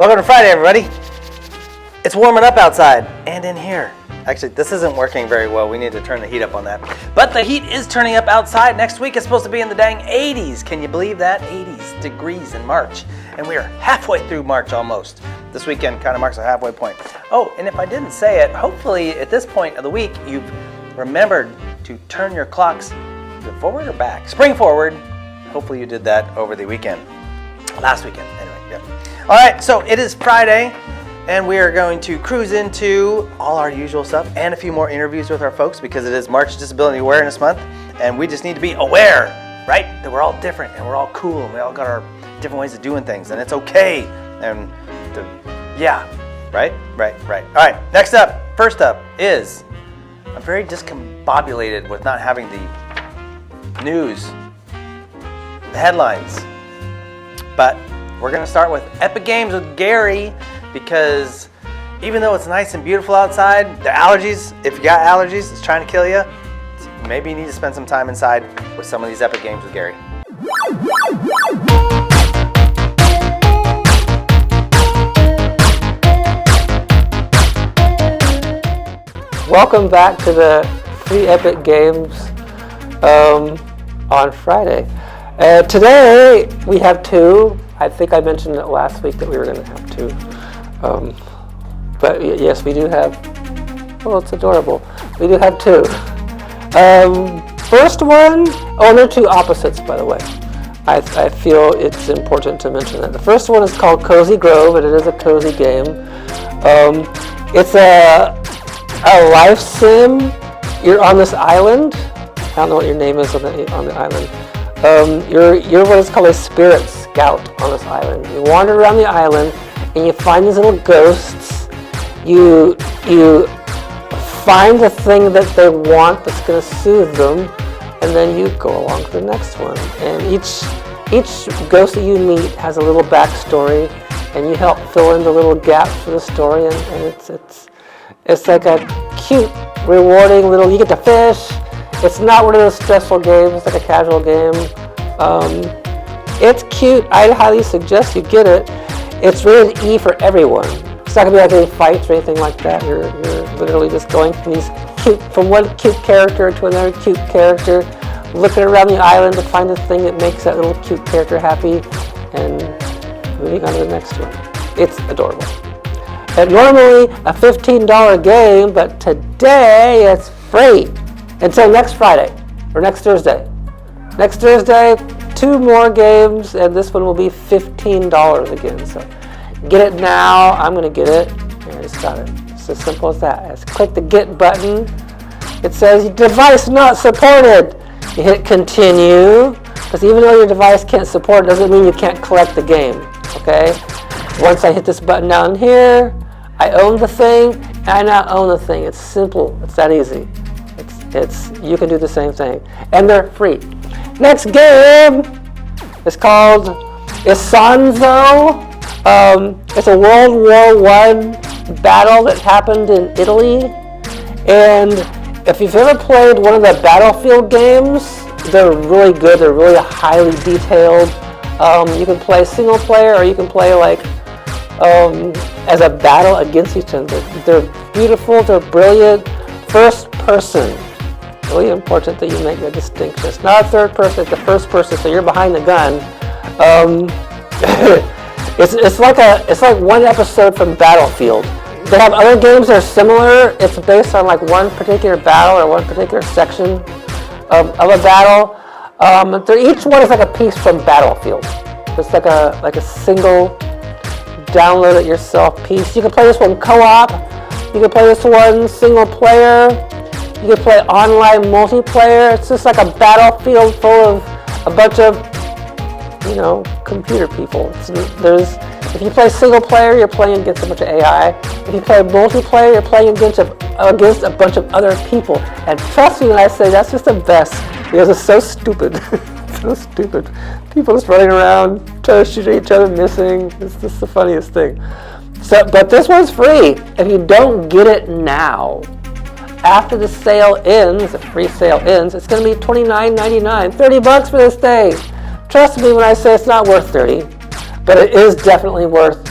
Welcome to Friday, everybody. It's warming up outside and in here. Actually, this isn't working very well. We need to turn the heat up on that. But the heat is turning up outside. Next week it's supposed to be in the dang 80s. Can you believe that? 80s degrees in March. And we are halfway through March almost. This weekend kind of marks a halfway point. Oh, and if I didn't say it, hopefully at this point of the week, you've remembered to turn your clocks forward or back. Spring forward. Hopefully you did that over the weekend. Last weekend, anyway, yeah. All right, so it is Friday, and we are going to cruise into all our usual stuff and a few more interviews with our folks because it is March Disability Awareness Month, and we just need to be aware, right, that we're all different and we're all cool and we all got our different ways of doing things, and it's okay. And right. All right, first up is, I'm very discombobulated with not having the news, the headlines. But we're going to start with Epic Games with Gary because even though it's nice and beautiful outside, the allergies, if you got allergies, it's trying to kill you. Maybe you need to spend some time inside with some of these Epic Games with Gary. Welcome back to the free Epic Games on Friday. Today we have two. I think I mentioned it last week that we were going to have two. But yes, we do have. Oh, it's adorable. We do have two. First one. Oh, they're two opposites, by the way. I feel it's important to mention that. The first one is called Cozy Grove, and it is a cozy game. It's a life sim. You're on this island. I don't know what your name is on the island. You're what is called a spirit scout on this island. You wander around the island and you find these little ghosts. You find the thing that they want that's going to soothe them, and then you go along to the next one. And each ghost that you meet has a little backstory, and you help fill in the little gaps for the story. And it's like a cute, rewarding little. You get to fish. It's not one of those stressful games. It's like a casual game. It's cute. I'd highly suggest you get it. It's rated E for everyone. It's not gonna be like any fights or anything like that. You're literally just going from one cute character to another cute character, looking around the island to find the thing that makes that little cute character happy, and moving on to the next one. It's adorable. And normally a $15 game, but today it's free. Until next Friday, or next Thursday. Next Thursday, two more games, and this one will be $15 again. So get it now. I'm going to get it. I just got it. It's as simple as that. Just click the get button. It says device not supported. You hit continue, because even though your device can't support it, doesn't mean you can't collect the game. Okay? Once I hit this button down here, I own the thing, and I now own the thing. It's simple. It's that easy. You can do the same thing, and they're free. Next game is called Isanzo. It's a World War I battle that happened in Italy, and if you've ever played one of the Battlefield games, they're really good. They're really highly detailed. You can play single player, or you can play like as a battle against each other. They're beautiful. They're brilliant. First person. Really important that you make the distinction. It's not a third person, it's the first person, so you're behind the gun. It's like one episode from Battlefield. They have other games that are similar. It's based on like one particular battle or one particular section of a battle. Each one is like a piece from Battlefield. It's like a single download it yourself piece. You can play this one co-op. You can play this one single player. You can play online multiplayer. It's just like a battlefield full of a bunch of, computer people. If you play single player, you're playing against a bunch of AI. If you play multiplayer, you're playing against a bunch of other people. And trust me when I say that's just the best, because it's so stupid. So stupid. People just running around, trying to shoot at each other, missing. It's just the funniest thing. But this one's free. If you don't get it now, after the sale ends, the free sale ends, it's going to be $29.99, $30 for this thing. Trust me when I say it's not worth $30, but it is definitely worth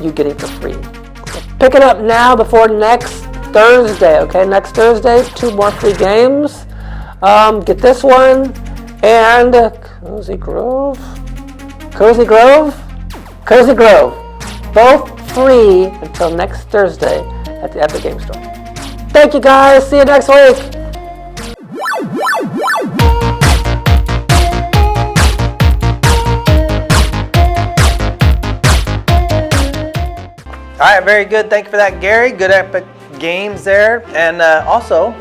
you getting for free. So pick it up now before next Thursday, okay? Next Thursday, 2 more free games. Get this one and Cozy Grove. Both free until next Thursday at the Epic Game Store. Thank you guys. See you next week. All right, very good. Thank you for that, Gary. Good Epic Games there. And also,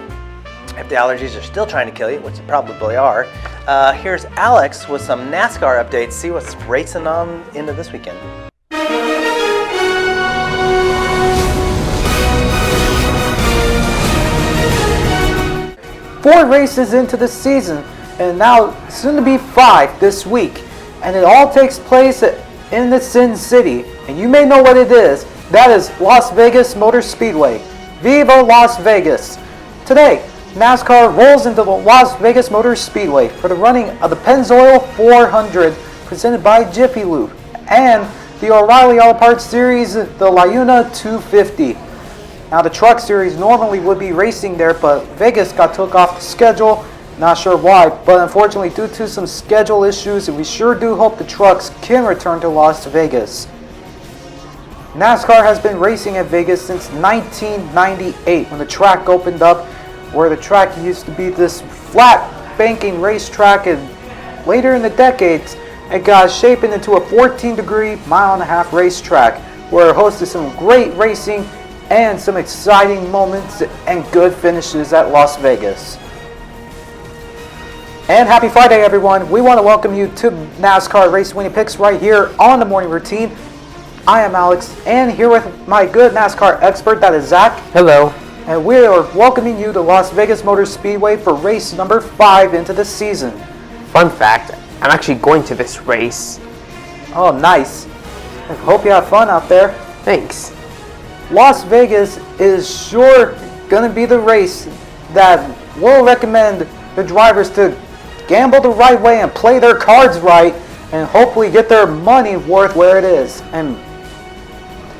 if the allergies are still trying to kill you, which they probably are, here's Alex with some NASCAR updates. See what's racing on into this weekend. 4 races into the season, and now soon to be 5 this week. And it all takes place in the Sin City. And you may know what it is. That is Las Vegas Motor Speedway. Viva Las Vegas! Today, NASCAR rolls into the Las Vegas Motor Speedway for the running of the Pennzoil 400 presented by Jiffy Lube and the O'Reilly Auto Parts Series, the Laguna 250. Now the Truck Series normally would be racing there, but Vegas got took off the schedule. Not sure why, but unfortunately due to some schedule issues, we sure do hope the trucks can return to Las Vegas. NASCAR has been racing at Vegas since 1998 when the track opened up, where the track used to be this flat banking racetrack, and later in the decades it got shapen into a 14-degree mile-and-a-half racetrack where it hosted some great racing and some exciting moments and good finishes at Las Vegas. And happy Friday, everyone. We want to welcome you to NASCAR Race Winning Picks right here on the Morning Routine. I am Alex, and here with my good NASCAR expert, that is Zach. Hello. And we are welcoming you to Las Vegas Motor Speedway for race number 5 into the season. Fun fact, I'm actually going to this race. Oh, nice. I hope you have fun out there. Thanks. Las Vegas is sure going to be the race that will recommend the drivers to gamble the right way and play their cards right and hopefully get their money worth where it is. And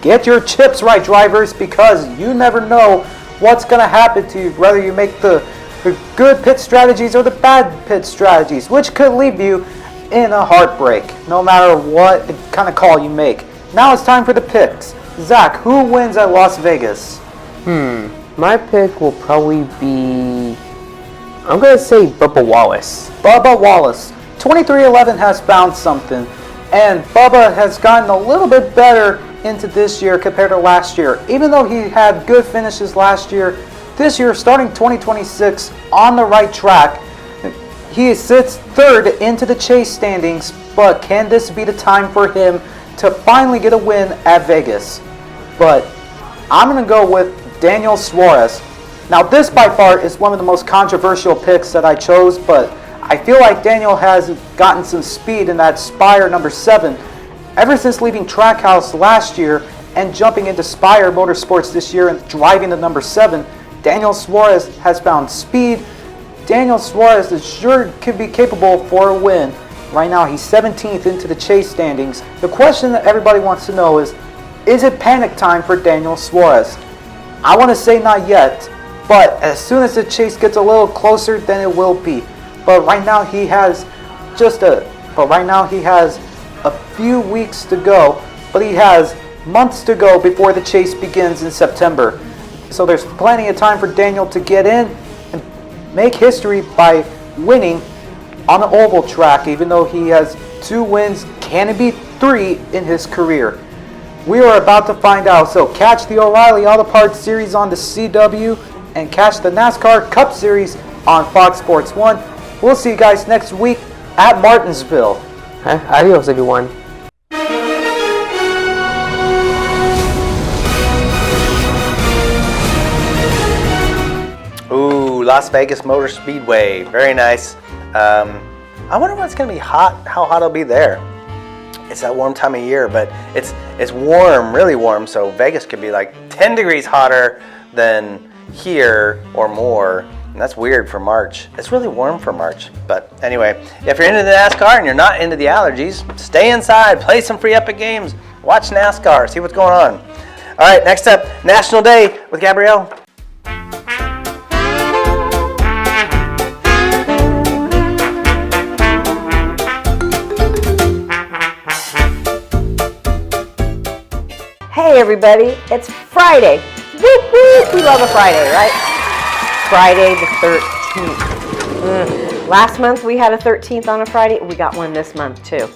get your chips right, drivers, because you never know what's going to happen to you, whether you make the good pit strategies or the bad pit strategies, which could leave you in a heartbreak, no matter what kind of call you make. Now it's time for the picks. Zach, who wins at Las Vegas? My pick will probably be, I'm going to say Bubba Wallace. Bubba Wallace. 2311 has found something, and Bubba has gotten a little bit better into this year compared to last year. Even though he had good finishes last year, this year, starting 2026 on the right track, he sits 3rd into the chase standings, but can this be the time for him to finally get a win at Vegas? But I'm going to go with Daniel Suarez. Now this by far is one of the most controversial picks that I chose, but I feel like Daniel has gotten some speed in that Spire number 7 ever since leaving Trackhouse last year and jumping into Spire Motorsports this year and driving the number 7. Daniel Suarez has found speed. Daniel Suarez is sure could be capable for a win. Right now he's 17th into the chase standings. The question that everybody wants to know is it panic time for Daniel Suarez? I want to say not yet, but as soon as the chase gets a little closer, then it will be. But right now he has a few weeks to go, but he has months to go before the chase begins in September. So there's plenty of time for Daniel to get in and make history by winning on an oval track, even though he has 2 wins, can it be 3 in his career? We are about to find out, so catch the O'Reilly Auto Parts Series on the CW and catch the NASCAR Cup Series on Fox Sports 1. We'll see you guys next week at Martinsville. Adios, everyone. Ooh, Las Vegas Motor Speedway. Very nice. I wonder when it's going to be hot, how hot it'll be there. It's that warm time of year, but it's warm, really warm, so Vegas could be like 10 degrees hotter than here or more. And that's weird for March. It's really warm for March. But anyway, if you're into the NASCAR and you're not into the allergies, stay inside, play some free Epic games, watch NASCAR, see what's going on. All right, next up, National Day with Gabrielle. Hey everybody, it's Friday. Whoop whoop, we love a Friday, right? Friday the 13th. Last month we had a 13th on a Friday. We got one this month too.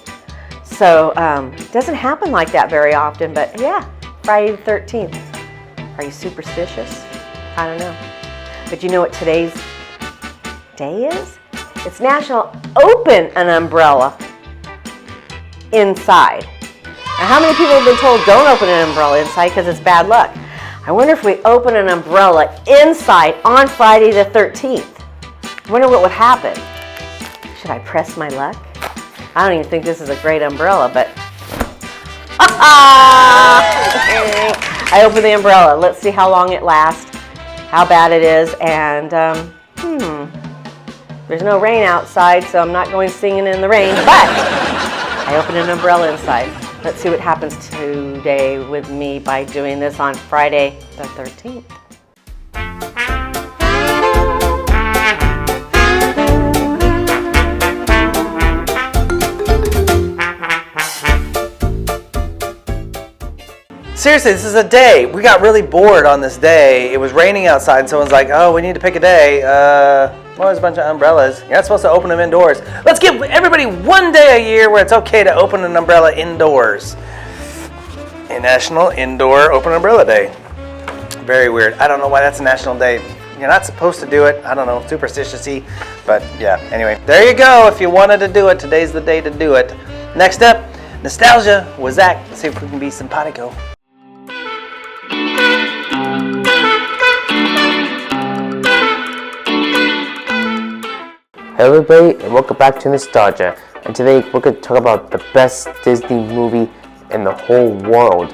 So it doesn't happen like that very often, but yeah, Friday the 13th. Are you superstitious? I don't know. But you know what today's day is? It's National Open an Umbrella Inside. Now, how many people have been told don't open an umbrella inside because it's bad luck? I wonder if we open an umbrella inside on Friday the 13th. I wonder what would happen. Should I press my luck? I don't even think this is a great umbrella, but I open the umbrella. Let's see how long it lasts, how bad it is, and there's no rain outside, so I'm not going singing in the rain, but I open an umbrella inside. Let's see what happens today with me by doing this on Friday the 13th. Seriously, this is a day. We got really bored on this day. It was raining outside and someone's like, oh, we need to pick a day. Well, there's a bunch of umbrellas. You're not supposed to open them indoors. Let's give everybody one day a year where it's okay to open an umbrella indoors. A National Indoor Open Umbrella Day. Very weird. I don't know why that's a national day. You're not supposed to do it. I don't know, superstitious-y. But yeah, anyway, there you go. If you wanted to do it, today's the day to do it. Next up, nostalgia with Zach. Let's see if we can be simpatico. Hello everybody and welcome back to Nostalgia, and today we're going to talk about the best Disney movie in the whole world.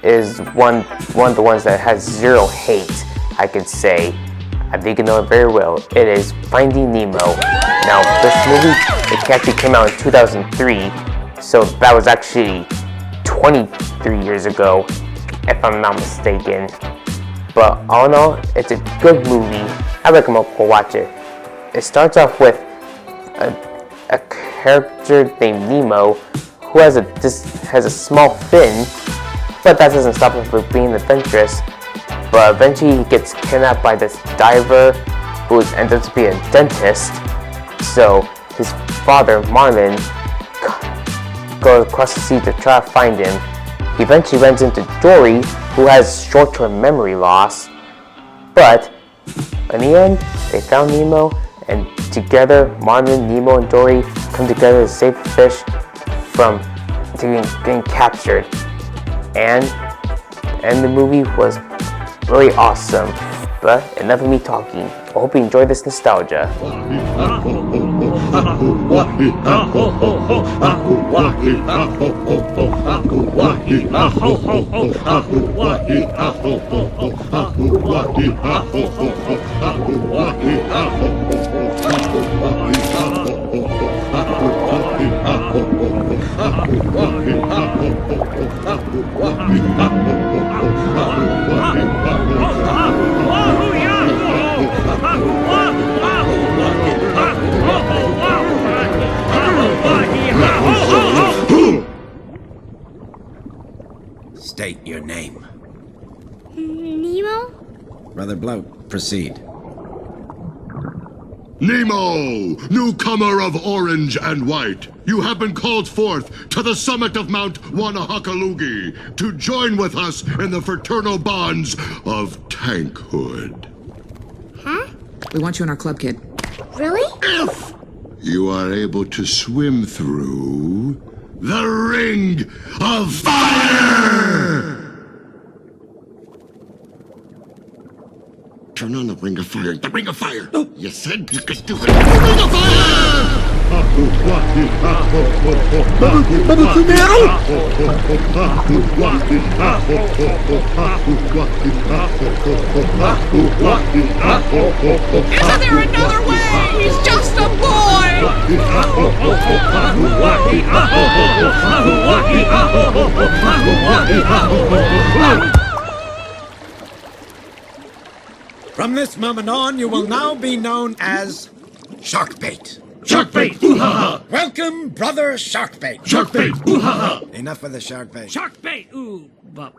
It is one of the ones that has zero hate, I could say. I think you know it very well. It is Finding Nemo. Now this movie, it actually came out in 2003, so that was actually 23 years ago, if I'm not mistaken. But all in all, it's a good movie. I recommend go watch it. It starts off with a character named Nemo who has a small fin, but that doesn't stop him from being adventurous. But eventually he gets kidnapped by this diver who ends up to be a dentist. So his father, Marlin, goes across the sea to try to find him. He eventually runs into Dory, who has short-term memory loss. But in the end, they found Nemo, and together, Marlin, Nemo, and Dory come together to save the fish from getting captured. And the movie was really awesome. But enough of me talking. I hope you enjoyed this nostalgia. State your name. Nemo? Brother Bloat, proceed. Nemo, newcomer of orange and white, you have been called forth to the summit of Mount Wanahakalugi to join with us in the fraternal bonds of tankhood. Huh? We want you in our club, kid. Really? If you are able to swim through the Ring of Fire! Turn on the Ring of Fire. The Ring of Fire! You said you could do it. The Ring of Fire! Isn't there another way? He's just a boy! From this moment on, you will now be known as Sharkbait. Sharkbait! Ooh-ha-ha! Welcome, brother Sharkbait. Sharkbait! Ooh-ha-ha! Enough of the Sharkbait. Sharkbait! Ooh, ba-do.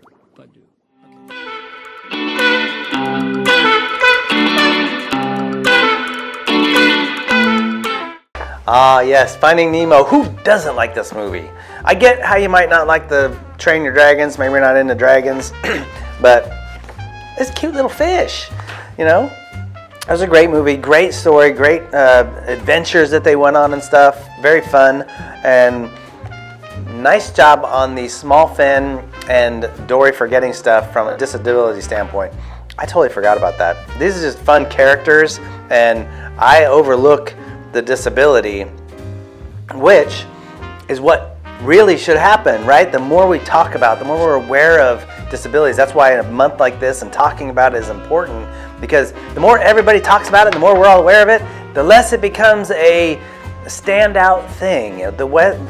Ah, yes, Finding Nemo. Who doesn't like this movie? I get how you might not like the Train Your Dragons, maybe you're not into dragons, but it's a cute little fish, you know? It was a great movie, great story, great adventures that they went on and stuff. Very fun, and nice job on the small fin and Dory forgetting stuff from a disability standpoint. I totally forgot about that. These are just fun characters, and I overlook the disability, which is what really should happen, right? The more we talk about, the more we're aware of disabilities. That's why a month like this and talking about it is important, because the more everybody talks about it, the more we're all aware of it, the less it becomes a standout thing. The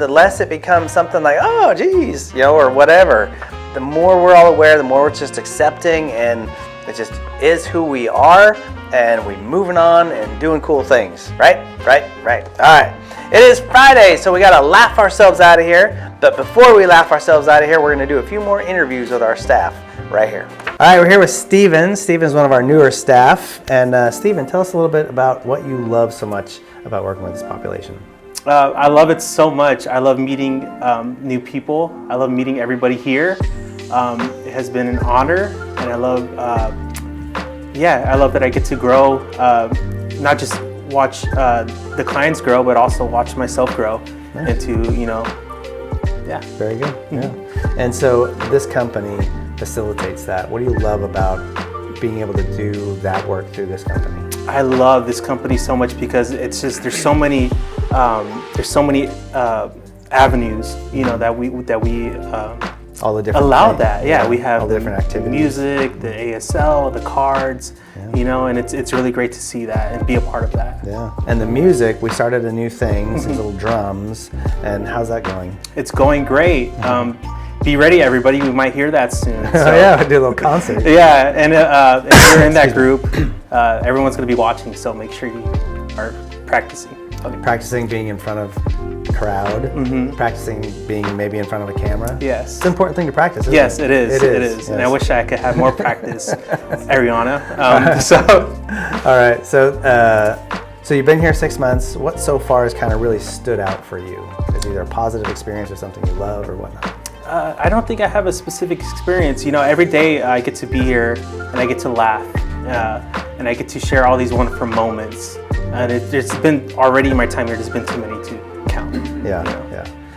less it becomes something like, oh, geez, or whatever. The more we're all aware, the more we're just accepting, and it just is who we are, and we moving on and doing cool things, right? All right. It is Friday, so we gotta laugh ourselves out of here. But before we laugh ourselves out of here, we're gonna do a few more interviews with our staff right here. All right, we're here with Steven. Steven's one of our newer staff. And Steven, tell us a little bit about what you love so much about working with this population. I love it so much. I love meeting new people. I love meeting everybody here. It has been an honor, and I love that I get to grow, not just watch the clients grow, but also watch myself grow into, Very good, yeah. And so this company facilitates that. What do you love about being able to do that work through this company? I love this company so much because it's just, there's so many avenues, that we all the different allow things. that. Yeah, we have all the different activities. Music, the ASL, the cards, and it's really great to see that and be a part of that. Yeah, and the music, we started a new thing, these little drums, and how's that going? It's going great. Be ready, everybody. We might hear that soon. So. Oh yeah, we do a little concert. Yeah, and if you're in that group, everyone's going to be watching, so make sure you are practicing. Practicing being in front of a crowd, practicing being maybe in front of a camera. Yes. It's an important thing to practice, isn't Yes, it? it is. It is. Yes. And I wish I could have more practice, Ariana. All right, so you've been here 6 months. What so far has kind of really stood out for you? Is either a positive experience or something you love or whatnot? I don't think I have a specific experience. Every day I get to be here and I get to laugh and I get to share all these wonderful moments. And it's been already my time here. There's been too many to count. Yeah.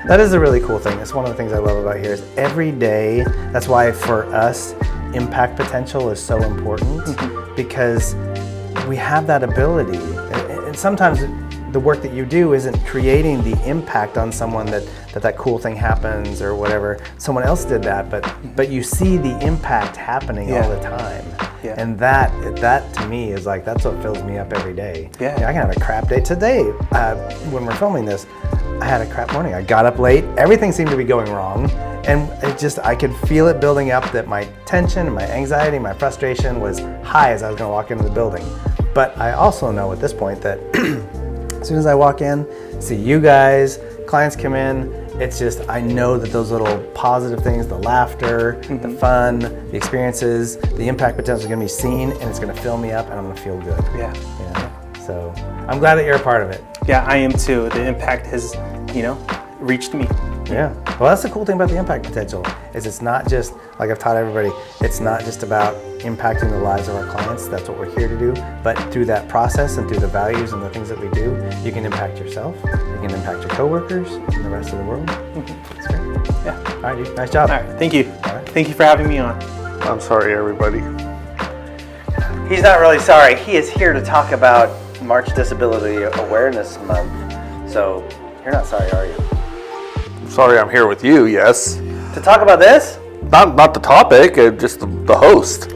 That is a really cool thing. It's one of the things I love about here is every day. That's why for us, impact potential is so important because we have that ability. And sometimes the work that you do isn't creating the impact on someone that cool thing happens or whatever. Someone else did that, but you see the impact happening all the time. Yeah. And that to me is like, that's what fills me up every day. Yeah. I can have a crap day. Today, when we're filming this, I had a crap morning. I got up late. Everything seemed to be going wrong. And I could feel it building up, that my tension, my anxiety, my frustration was high as I was gonna walk into the building. But I also know at this point that as soon as I walk in, see you guys, clients come in, it's just, I know that those little positive things, the laughter, the fun, the experiences, the impact potential is gonna be seen, and it's gonna fill me up and I'm gonna feel good. Yeah. So I'm glad that you're a part of it. Yeah, I am too. The impact has, reached me. Yeah. Well, that's the cool thing about the impact potential, is it's not just, like I've taught everybody, it's not just about impacting the lives of our clients. That's what we're here to do. But through that process and through the values and the things that we do, you can impact yourself, you can impact your coworkers and the rest of the world. That's great. Yeah. All right, dude. Nice job. All right. Thank you. All right. Thank you for having me on. I'm sorry, everybody. He's not really sorry. He is here to talk about March Disability Awareness Month. So you're not sorry, are you? Sorry, I'm here with you. Yes. To talk about this? Not the topic. Just the host.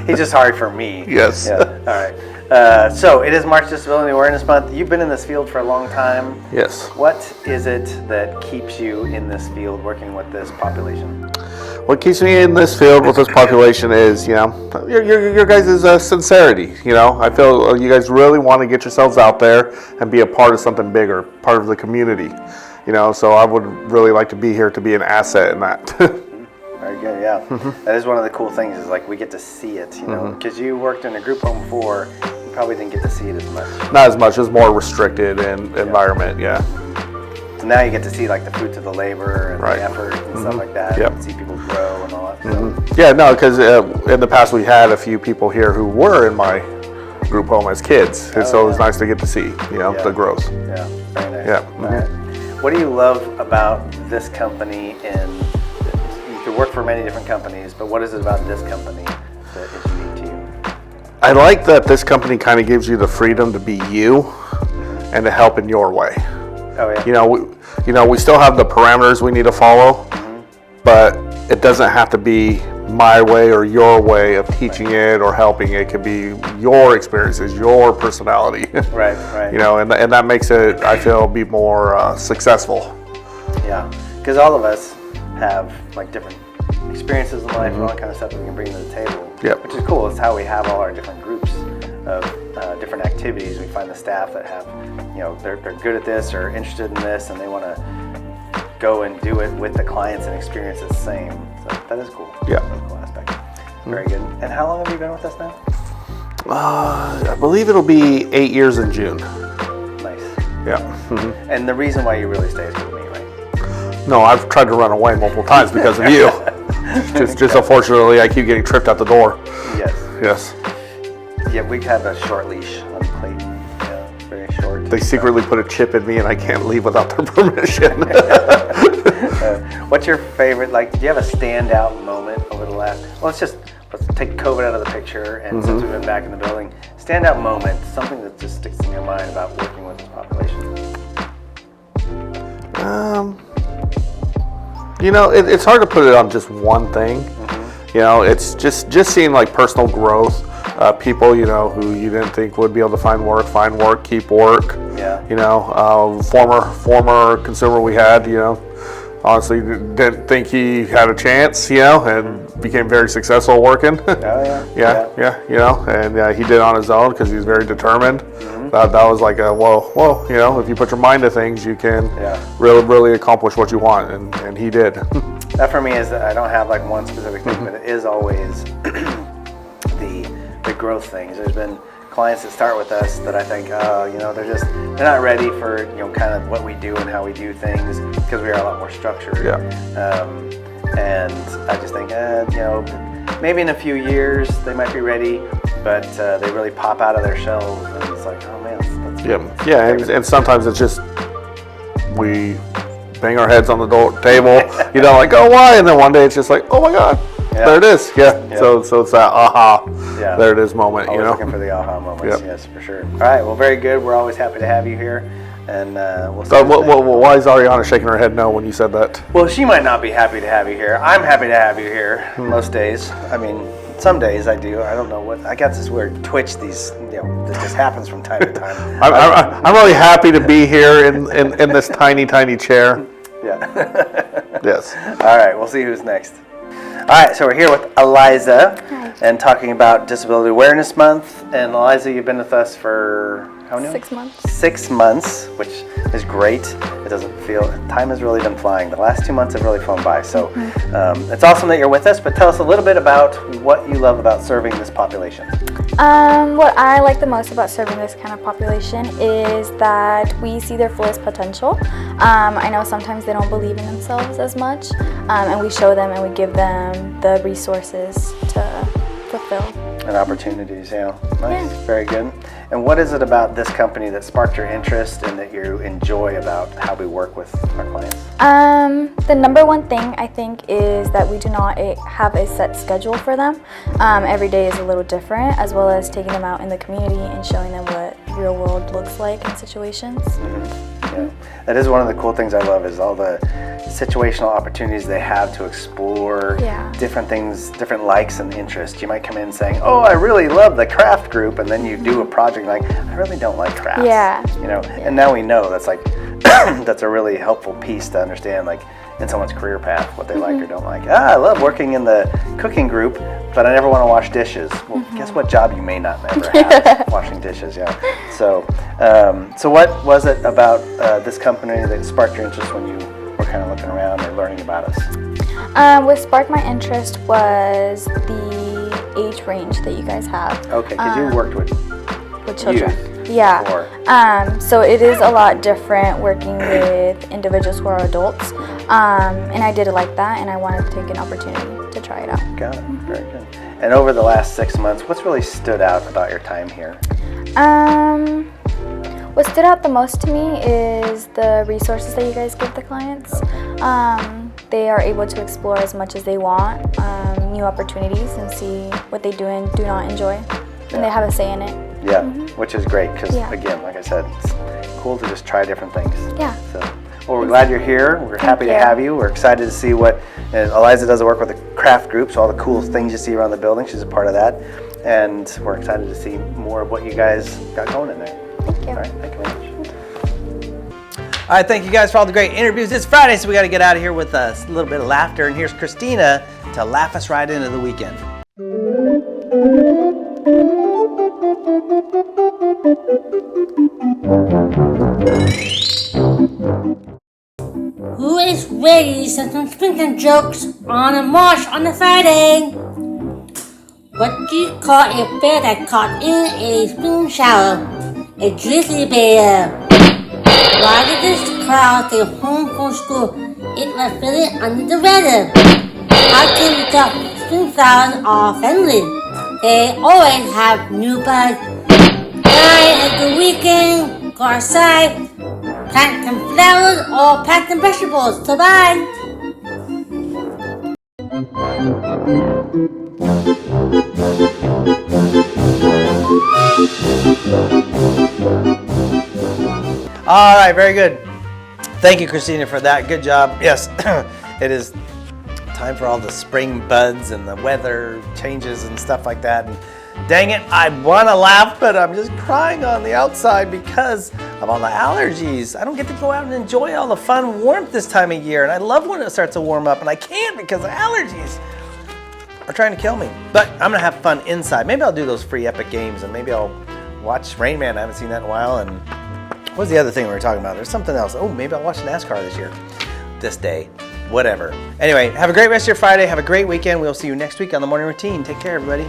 He's just sorry for me. Yes. Yeah. All right. So it is March Disability Awareness Month. You've been in this field for a long time. Yes. What is it that keeps you in this field working with this population? What keeps me in this field with this population is, you know, your guys' sincerity. You know, I feel you guys really want to get yourselves out there and be a part of something bigger, part of the community. You know, so I would really like to be here to be an asset in that. Very good, yeah. That is one of the cool things is like we get to see it, you know, because you worked in a group home before, you probably didn't get to see it as much. Not as much, it's more restricted environment, yeah. So now you get to see like the fruits of the labor and Right. the effort and stuff like that. Yep. And see people grow and all that stuff. Yeah, no, because in the past we had a few people here who were in my group home as kids, and so it was nice to get to see, you know, the growth. Yeah, very nice. Yeah. All right. What do you love about this company? And you could work for many different companies, but what is it about this company that is unique to you? I like that this company kind of gives you the freedom to be you and to help in your way. Oh yeah. You know, we still have the parameters we need to follow, but it doesn't have to be my way or your way of teaching it or helping. It could be your experiences, your personality. Right. You know, and that makes it, I feel, be more successful. Yeah, because all of us have like different experiences in life and all that kind of stuff that we can bring to the table. Yep. Which is cool. It's how we have all our different groups of different activities. We find the staff that have, you know, they're good at this or interested in this, and they want to go and do it with the clients and experience it the same. So that is cool. Yeah. That's a cool aspect. Very good. And how long have you been with us now? I believe it'll be 8 years in June. Nice. Yeah. And the reason why you really stay is with me, right? No, I've tried to run away multiple times because of you. Just unfortunately, I keep getting tripped out the door. Yes. Yes. Yeah, we have a short leash on Clayton. Yeah, very short. They secretly put a chip in me and I can't leave without their permission. What's your favorite, like, do you have a standout moment over the last, let's take COVID out of the picture, and since we've been back in the building, standout moment, something that just sticks in your mind about working with this population? You know, it's hard to put it on just one thing. You know, it's just seeing like personal growth. People, you know, who you didn't think would be able to find work, keep work. Yeah. You know, former consumer we had, you know, honestly didn't think he had a chance, you know, and became very successful working. Oh yeah. Yeah, you know, and he did it on his own because he was very determined. That was like a whoa, you know, if you put your mind to things, you can really accomplish what you want, and he did. That for me is that I don't have like one specific thing, but it is always the growth things. There's been clients that start with us that I think, you know, they're not ready for, you know, kind of what we do and how we do things because we are a lot more structured. Yeah. And I just think, you know, maybe in a few years they might be ready, but they really pop out of their shells and it's like, oh man, that's and sometimes it's just we bang our heads on the table, you know, like, oh, why? And then one day it's just like, oh my God, there it is. Yeah. So it's that aha, there it is moment. Always you know, looking for the aha moments. Yes, for sure. All right, well, very good. We're always happy to have you here, and we'll see. Why is Ariana shaking her head no when you said that? Well, she might not be happy to have you here. I'm happy to have you here most days. I mean, some days I do. I don't know what. I got this weird twitch. These, you know, that just happens from time to time. I'm really happy to be here in this tiny chair. Yeah. Yes. All right, we'll see who's next. All right, so we're here with Eliza and talking about Disability Awareness Month. And Eliza, you've been with us for how many? 6 months. 6 months, which is great. It doesn't feel, time has really been flying. The last 2 months have really flown by. So it's awesome that you're with us, but tell us a little bit about what you love about serving this population. What I like the most about serving this kind of population is that we see their fullest potential. I know sometimes they don't believe in themselves as much, and we show them and we give them the resources to fulfill. And opportunities, yeah. Nice, very good. And what is it about this company that sparked your interest and that you enjoy about how we work with our clients? The number one thing I think is that we do not have a set schedule for them. Every day is a little different, as well as taking them out in the community and showing them what real world looks like in situations. That is one of the cool things I love is all the situational opportunities they have to explore different things, different likes and interests. You might come in saying, "Oh, I really love the craft group," and then you do a project like, "I really don't like crafts." And now we know that's like that's a really helpful piece to understand, like in someone's career path, what they like or don't like. I love working in the cooking group, but I never want to wash dishes. Well, guess what job you may not never have? Washing dishes, So, so what was it about this company that sparked your interest when you were kind of looking around or learning about us? What sparked my interest was the age range that you guys have. Okay, because you worked with children. youth Yeah. before. So it is a lot different working with individuals who are adults. And I did like that, and I wanted to take an opportunity to try it out. Got it. Very good. And over the last 6 months, what's really stood out about your time here? What stood out the most to me is the resources that you guys give the clients. They are able to explore as much as they want, new opportunities, and see what they do and do not enjoy. And they have a say in it. Yeah, which is great because, again, like I said, it's cool to just try different things. Yeah. So, well, we're glad you're here. We're happy to have you. We're excited to see what Eliza does work with the craft group, so all the cool things you see around the building, she's a part of that. And we're excited to see more of what you guys got going in there. Thank you. All right, thank you very much. All right, thank you guys for all the great interviews. It's Friday, so we got to get out of here with a little bit of laughter. And here's Christina to laugh us right into the weekend. Who is ready to send some sprinkling jokes on a march on a Friday? What do you call a bear that caught in a spring shower? A grizzly bear. Why did this crowd stay home from school? It was feeling under the weather. How can we tell spring flowers are friendly? They always have new buds. Night at the weekend, go outside, plant some flowers or plant some vegetables. So bye. All right, very good. Thank you, Christina, for that. Good job. Yes, it is time for all the spring buds and the weather changes and stuff like that. And dang it, I want to laugh, but I'm just crying on the outside because of all the allergies. I don't get to go out and enjoy all the fun warmth this time of year. And I love when it starts to warm up, and I can't because the allergies are trying to kill me. But I'm going to have fun inside. Maybe I'll do those free Epic games, and maybe I'll watch Rain Man. I haven't seen that in a while. And what was the other thing we were talking about? There's something else. Oh, maybe I'll watch NASCAR this year. This day. Whatever. Anyway, have a great rest of your Friday. Have a great weekend. We'll see you next week on The Morning Routine. Take care, everybody.